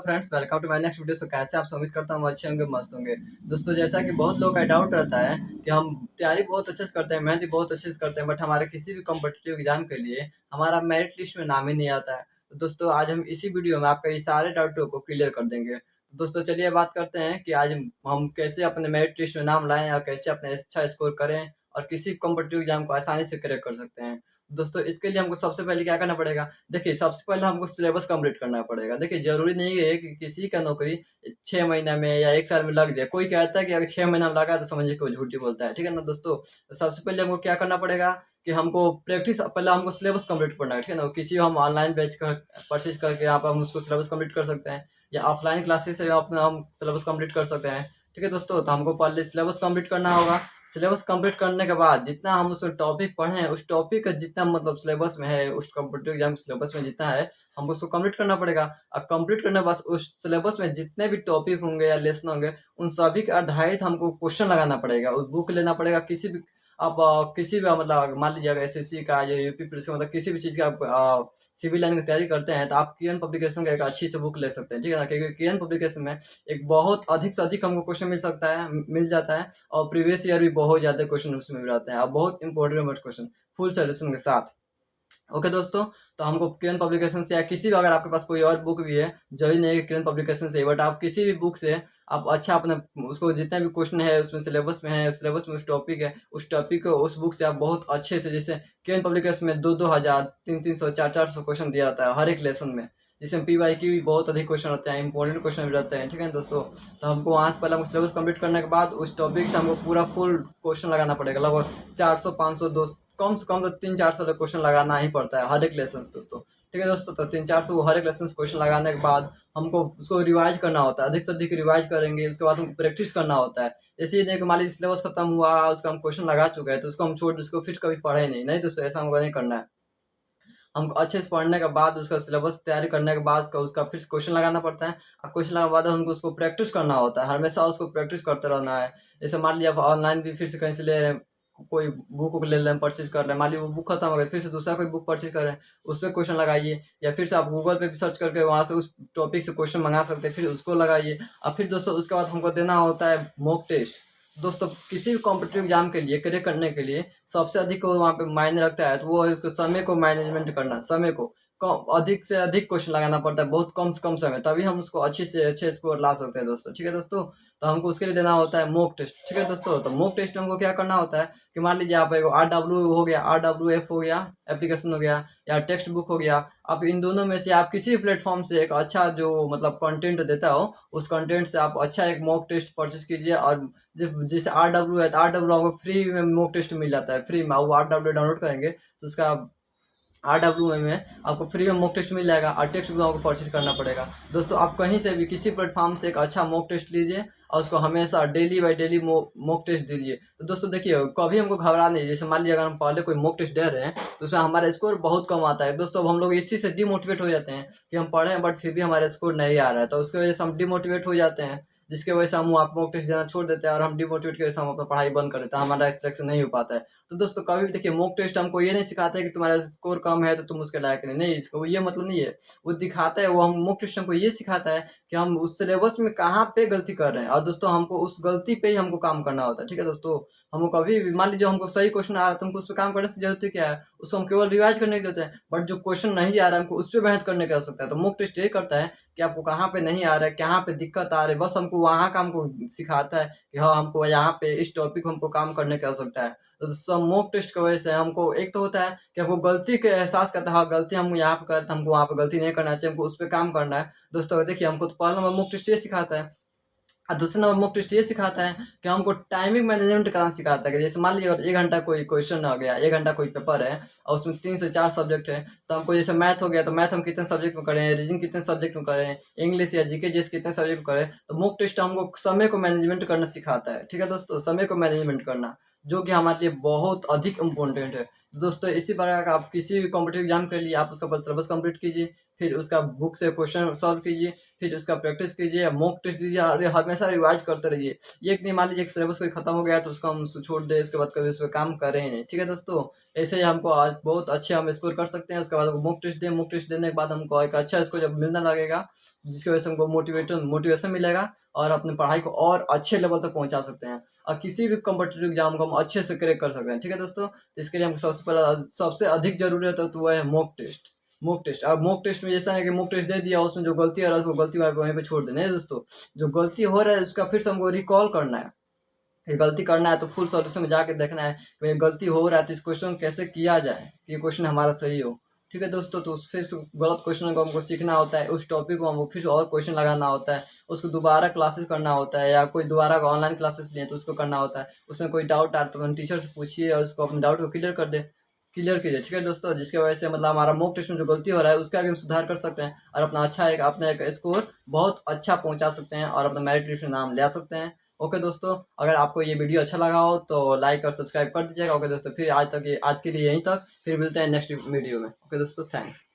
तो friends welcome to my next video. कैसे आप उम्मीद करता हूँ अच्छे होंगे, मस्त होंगे। दोस्तों जैसा कि बहुत लोगों का डाउट रहता है कि हम तैयारी बहुत अच्छे से करते हैं, मेहनत भी बहुत अच्छे से करते हैं, बट हमारे किसी भी कॉम्पिटिटिव एग्जाम के लिए हमारा मेरिट लिस्ट में नाम ही नहीं आता है। तो दोस्तों आज हम इसी वीडियो में आपका ये सारे डाउटों को क्लियर कर देंगे। तो दोस्तों चलिए बात करते हैं कि आज हम कैसे अपने मेरिट लिस्ट में नाम लाएं और कैसे अपने अच्छा स्कोर करें और किसी कॉम्पिटिटिव एग्जाम को आसानी से क्रैक कर सकते हैं। दोस्तों इसके लिए हमको सबसे पहले क्या करना पड़ेगा। देखिए सबसे पहले हमको सिलेबस कंप्लीट करना पड़ेगा। देखिए ज़रूरी नहीं है कि किसी का नौकरी 6 महीना में या 1 साल में लग जाए। कोई कहता है कि अगर 6 महीना में लगा तो समझिए कि वो झूठ ही बोलता है, ठीक है ना दोस्तों? तो सबसे पहले हमको क्या करना पड़ेगा कि हमको प्रैक्टिस पहले हमको सिलेबस कंप्लीट करना है, ठीक है ना? किसी हम ऑनलाइन बैच कर परचेज़ करके यहाँ पे हम उसको सिलेबस कंप्लीट कर सकते हैं या ऑफलाइन क्लासेस से अपना हम सिलेबस कंप्लीट कर सकते हैं, ठीक है दोस्तों? तो हमको पहले सिलेबस कंप्लीट करना होगा। सिलेबस कंप्लीट करने के बाद जितना हम उसमें टॉपिक पढ़े हैं, उस टॉपिक का जितना मतलब सिलेबस में है, उस कॉम्पिटिटिव एग्जाम सिलेबस में जितना है, हमको उसको कंप्लीट करना पड़ेगा। अब कंप्लीट करने के बाद उस सिलेबस में जितने भी टॉपिक होंगे या लेसन होंगे, उन सभी के आधारित हमको क्वेश्चन लगाना पड़ेगा। उस बुक लेना पड़ेगा किसी भी आप किसी भी मतलब मान लीजिए अगर एसएससी का या यूपी पुलिस का मतलब किसी भी चीज़ का आप सिविल लाइन की तैयारी करते हैं, तो आप किरण पब्लिकेशन का एक अच्छी से बुक ले सकते हैं, ठीक है ना? क्योंकि किरण पब्लिकेशन में एक बहुत अधिक से अधिक हमको क्वेश्चन मिल सकता है, मिल जाता है और प्रीवियस ईयर भी बहुत ज़्यादा क्वेश्चन उसमें भी रहते हैं और बहुत इंपॉर्टेंट क्वेश्चन फुल सॉल्यूशन के साथ। ओके दोस्तों, तो हमको किरण पब्लिकेशन से या किसी भी अगर आपके पास कोई और बुक भी है, ज़रूरी नहीं है कि किरण पब्लिकेशन से ही, बट आप किसी भी बुक से आप अच्छा अपना उसको जितने भी क्वेश्चन है उसमें सिलेबस में है, सिलेबस में उस टॉपिक है, उस टॉपिक को उस बुक से आप बहुत अच्छे से जैसे किरण पब्लिकेशन में 2-2 हज़ार, 3-300, 4-400 क्वेश्चन दिया जाता है हर एक लेसन में। जिसमें पीवाईक्यू भी बहुत अधिक क्वेश्चन होते हैं, इंपॉर्टेंट क्वेश्चन भी रहते हैं, ठीक है ना दोस्तों? तो हमको वहाँ से पहले हमको सिलेबस कंप्लीट करने के बाद उस टॉपिक से हमको पूरा फुल क्वेश्चन लगाना पड़ेगा। लगभग 400, 500, 2 कम से कम तो 300-400 तक क्वेश्चन लगाना ही पड़ता है हर एक लेसन दोस्तों, ठीक है दोस्तों? तो 300-400 हर एक लेसन क्वेश्चन लगाने के बाद हमको उसको रिवाइज करना होता है, अधिक से अधिक रिवाइज करेंगे, उसके बाद हमको प्रैक्टिस करना होता है। जैसे ये नहीं कि मान लीजिए सिलेबस खत्म हुआ, उसका हम क्वेश्चन लगा चुके हैं, तो उसको हम छोड़ दें, उसको फिर कभी पढ़े नहीं। नहीं दोस्तों, ऐसा हमको नहीं करना है। हमको अच्छे से पढ़ने के बाद उसका सिलेबस तैयारी करने के बाद उसका फिर से क्वेश्चन लगाना पड़ता है और क्वेश्चन लगाने के बाद हमको उसको प्रैक्टिस करना होता है, हमेशा उसको प्रैक्टिस करते रहना है। जैसे मान लीजिए आप ऑनलाइन भी फिर से कहीं से ले रहे हैं, कोई बुक ले रहे हैं, परचेज कर रहे हैं, मान लीजिए वो बुक खत्म हो गया, फिर से दूसरा कोई बुक परचेज कर रहे हैं, उस पर क्वेश्चन लगाइए या फिर से आप गूगल पे भी सर्च करके वहाँ से उस टॉपिक से क्वेश्चन मंगा सकते हैं, फिर उसको लगाइए। और फिर दोस्तों उसके बाद हमको देना होता है मॉक टेस्ट। दोस्तों किसी भी कॉम्पिटिटिव एग्जाम के लिए क्रैक करने के लिए सबसे अधिक वो वहाँ पे मायने रखता है, तो वो है उसको समय को मैनेजमेंट करना। समय को कम अधिक से अधिक क्वेश्चन लगाना पड़ता है, बहुत कम से कम समय, तभी हम उसको अच्छे से अच्छे स्कोर ला सकते हैं दोस्तों, ठीक है दोस्तों? तो हमको उसके लिए देना होता है मॉक टेस्ट, ठीक है दोस्तों? तो मॉक टेस्ट में हमको क्या करना होता है कि मान लीजिए आप एगो RW हो गया, RWF हो गया, एप्लीकेशन हो गया या टेक्स्ट बुक हो गया, आप इन दोनों में से आप किसी भी प्लेटफॉर्म से एक अच्छा जो मतलब कंटेंट देता हो, उस कंटेंट से आप अच्छा एक मॉक टेस्ट परचेज कीजिए। और जैसे RW है तो RW आपको फ्री में मॉक टेस्ट मिल जाता है, फ्री में आप वो RW डाउनलोड करेंगे तो उसका RW में आपको फ्री में मॉक टेस्ट मिल जाएगा और टेक्स्ट बुक आपको परचेज करना पड़ेगा। दोस्तों आप कहीं से भी किसी प्लेटफॉर्म से एक अच्छा मॉक टेस्ट लीजिए और उसको हमेशा daily by daily mock test दीजिए। तो दोस्तों देखिए कभी हमको घबरा नहीं, जैसे मान लीजिए अगर हम पहले कोई मॉक टेस्ट दे रहे हैं तो उसमें हमारा स्कोर बहुत कम आता है दोस्तों, अब हम लोग इसी से डिमोटिवेट हो जाते हैं कि हम पढ़े हैं बट फिर भी हमारा स्कोर नहीं आ रहा है, तो उसकी वजह से हम डिमोटिवेट हो जाते हैं, जिसकी वजह से हम आप मॉक टेस्ट देना छोड़ देते हैं और हम डिमोटिवेट की वजह से हम अपना पढ़ाई बंद कर देते हैं, हमारा सिलेक्शन नहीं हो पाता है। तो दोस्तों कभी भी देखिए मॉक टेस्ट हमको ये नहीं सिखाता है कि तुम्हारा स्कोर कम है तो तुम उसके लायक नहीं, नहीं इसको ये मतलब नहीं है। वो दिखाता है, वो हम मॉक टेस्ट हमको ये सिखाता है कि हम उस सिलेबस में कहाँ पे गलती कर रहे हैं और दोस्तों हमको उस गलती पे ही हमको काम करना होता है, ठीक है दोस्तों? हमको कभी भी मान लीजिए हमको सही क्वेश्चन आ रहा है तो हमको उस पे काम करने से ज़रूरत ही क्या है? उसको हम केवल रिवाइज़ करने की देते हैं, बट जो क्वेश्चन नहीं आ रहा है हमको उस पे मेहनत करने की आवश्यकता है। तो मॉक टेस्ट ये करता है कि आपको कहाँ पे नहीं आ रहा है, कहाँ पे दिक्कत आ रही है, बस हमको वहाँ का हमको सिखाता है कि हाँ, हमको यहाँ पे इस टॉपिक पे हमको काम करने की आवश्यकता है। तो दोस्तों मॉक टेस्ट की वजह से हमको एक तो होता है कि हमको गलती के एहसास करता है, हाँ, गलती हम यहाँ पे कर रहे थे, हमको वहाँ पे गलती नहीं करना चाहिए, हमको उस पे काम करना है। दोस्तों देखिए हमको तो पहला नंबर मॉक टेस्ट ये सिखाता है। दूसरा नंबर मॉक टेस्ट ये सिखाता है कि हमको टाइमिंग मैनेजमेंट करना सिखाता है कि जैसे मान लीजिए अगर 1 घंटा कोई क्वेश्चन आ गया, 1 घंटा कोई पेपर है और उसमें 3 से 4 सब्जेक्ट है, तो हमको जैसे मैथ हो गया तो मैथ हम कितने सब्जेक्ट में करें, रीजनिंग कितने सब्जेक्ट में करें, इंग्लिश या जीके जीएस कितने सब्जेक्ट में करें। तो मॉक टेस्ट हमको समय को मैनेजमेंट करना सिखाता है, ठीक है दोस्तों? समय को मैनेजमेंट करना, जो कि हमारे लिए बहुत अधिक इम्पोर्टेंट है। तो दोस्तों इसी प्रकार का आप किसी भी कॉम्पिटिटिव एग्जाम के लिए आप उसका पहले सिलेबस कंप्लीट कीजिए, फिर उसका बुक से क्वेश्चन सॉल्व कीजिए, फिर उसका प्रैक्टिस कीजिए, मॉक टेस्ट दीजिए और हमेशा रिवाइज करते रहिए। ये नहीं मान लीजिए एक सिलेबस कोई खत्म हो गया है तो उसको हम छोड़ दें, उसके बाद कभी उस पे काम करें ही नहीं, ठीक है दोस्तों? ऐसे ही हमको आज बहुत अच्छे हम स्कोर कर सकते हैं। उसके बाद मॉक टेस्ट दें, मॉक टेस्ट देने के बाद हमको एक अच्छा स्कोर जब मिलने लगेगा जिसकी वजह से हमको मोटिवेशन मिलेगा और अपनी पढ़ाई को और अच्छे लेवल तक पहुँचा सकते हैं और किसी भी कॉम्पिटिटिव एग्ज़ाम को हम अच्छे से क्रैक कर सकते हैं। ठीक है दोस्तों? तो इसके लिए हमको सबसे अधिक ज़रूरत है तो वो है मॉक टेस्ट। मॉक टेस्ट, अब मॉक टेस्ट में जैसा है कि मॉक टेस्ट दे दिया, उसमें जो गलती आ रहा है उसको गलती वहीं पे छोड़ देना है दोस्तों। जो गलती हो रहा है उसका फिर से हमको रिकॉल करना है। ये गलती करना है तो फुल सॉल्यूशन में जाके देखना है कि ये गलती हो रहा है तो इस क्वेश्चन को कैसे किया जाए कि ये क्वेश्चन हमारा सही हो। ठीक है दोस्तों? तो फिर से गलत क्वेश्चन को हमको सीखना होता है, उस टॉपिक को हमको फिर से और क्वेश्चन लगाना होता है, उसको दोबारा क्लासेस करना होता है या कोई दोबारा ऑनलाइन क्लासेस लिए तो उसको करना होता है। उसमें कोई डाउट आए तो अपने टीचर से पूछिए और उसको अपने डाउट को क्लियर कीजिए। ठीक है दोस्तों? जिसकी वजह से मतलब हमारा मॉक टेस्ट में जो गलती हो रहा है उसका भी हम सुधार कर सकते हैं और अपना एक स्कोर बहुत अच्छा पहुंचा सकते हैं और अपना मेरिट लिस्ट में नाम ले आ सकते हैं। ओके दोस्तों, अगर आपको ये वीडियो अच्छा लगा हो तो लाइक और सब्सक्राइब कर दीजिएगा। ओके दोस्तों, फिर आज के लिए यहीं तक, फिर मिलते हैं नेक्स्ट वीडियो में। ओके दोस्तों, थैंक्स।